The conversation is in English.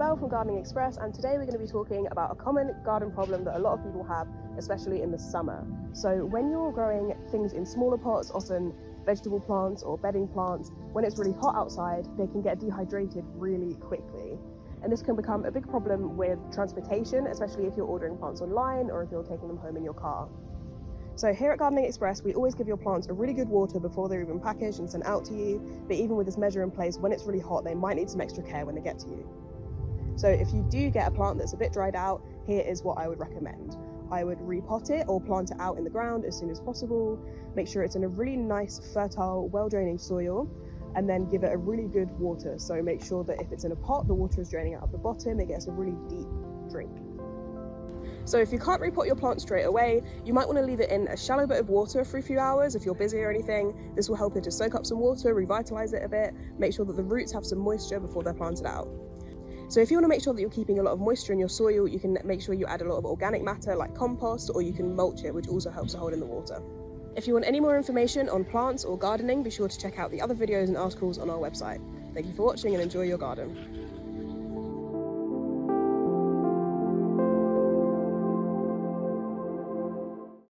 Belle from Gardening Express, and today we're going to be talking about a common garden problem that a lot of people have, especially in the summer. So when you're growing things in smaller pots, often vegetable plants or bedding plants, when it's really hot outside, they can get dehydrated really quickly. And this can become a big problem with transportation, especially if you're ordering plants online or if you're taking them home in your car. So here at Gardening Express, we always give your plants a really good water before they're even packaged and sent out to you. But even with this measure in place, when it's really hot, they might need some extra care when they get to you. So if you do get a plant that's a bit dried out, here is what I would recommend. I would repot it or plant it out in the ground as soon as possible. Make sure it's in a really nice, fertile, well-draining soil, and then give it a really good water. So make sure that if it's in a pot, the water is draining out of the bottom, it gets a really deep drink. So if you can't repot your plant straight away, you might want to leave it in a shallow bit of water for a few hours if you're busy or anything. This will help it to soak up some water, revitalize it a bit, make sure that the roots have some moisture before they're planted out. So if you want to make sure that you're keeping a lot of moisture in your soil, you can make sure you add a lot of organic matter like compost, or you can mulch it, which also helps to hold in the water. If you want any more information on plants or gardening, be sure to check out the other videos and articles on our website. Thank you for watching and enjoy your garden.